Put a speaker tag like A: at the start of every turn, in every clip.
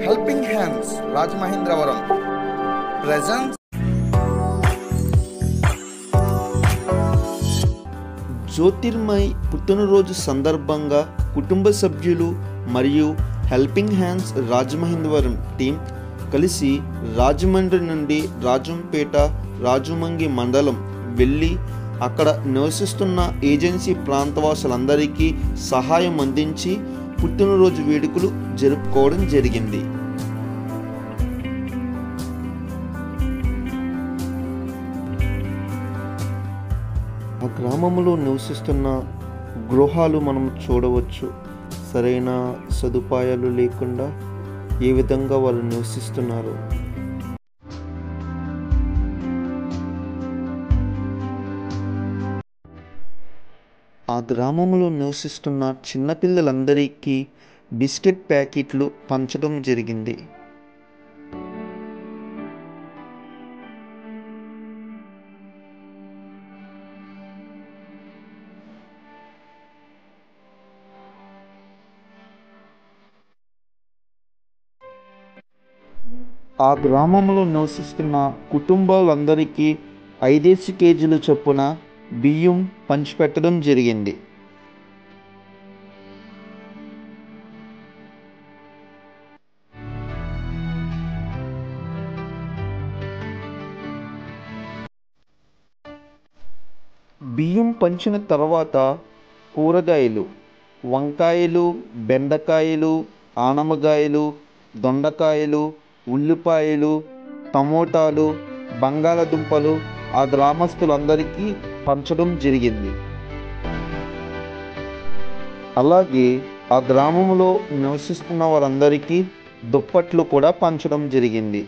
A: Helping hands Rajamahendravaram present
B: Jyotirmay పుట్టినరోజు సందర్భంగా కుటుంబ సభ్యులు మరియు హెల్పింగ్ హ్యాండ్స్ రాజమహేంద్రవరం టీం కలిసి రాజమండ్రి నుండి రాజంపేట రాజమంగి మండలం వెళ్ళి అక్కడ నివసిస్తున్న ఏజెన్సీ ప్రాంతవాసులందరికీ సహాయం అందించి పుట్టినరోజు వేడుకలు జరుపుకోవడం జరిగింది. ఆ గ్రామంలో నివసిస్తున్న గృహాలు మనం చూడవచ్చు. సరైన సదుపాయాలు లేకుండా ఏ విధంగా వాళ్ళు నివసిస్తున్నారు. ఆ గ్రామంలో నివసిస్తున్న చిన్నపిల్లలందరికీ బిస్కెట్ ప్యాకెట్లు పంచడం జరిగింది. ఆ గ్రామంలో నివసిస్తున్న కుటుంబాలందరికీ 5 కేజీల చొప్పున బియ్యం పంచిపెట్టడం జరిగింది. బియ్యం పంచిన తర్వాత కూరగాయలు, వంకాయలు, బెండకాయలు, ఆనమకాయలు, దొండకాయలు, ఉల్లిపాయలు, టమోటాలు, బంగాళదుంపలు ఆ గ్రామస్తులందరికీ పంచడం జరిగింది. అలాగే ఆ గ్రామంలో నివసిస్తున్న వారందరికీ దుప్పట్లు కూడా పంచడం జరిగింది.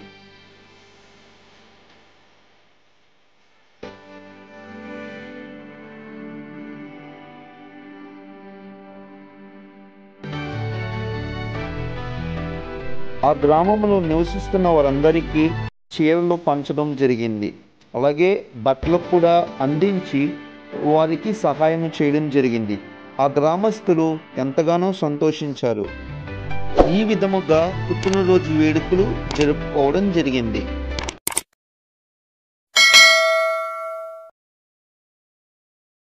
B: ఆ గ్రామంలో నివసిస్తున్న వారందరికీ చీరలు పంచడం జరిగింది. అలాగే బట్టలు కూడా అందించి వారికి సహాయం చేయడం జరిగింది. ఆ గ్రామస్తులు ఎంతగానో సంతోషించారు. ఈ విధముగా పుట్టినరోజు వేడుకలు జరుపుకోవడం జరిగింది.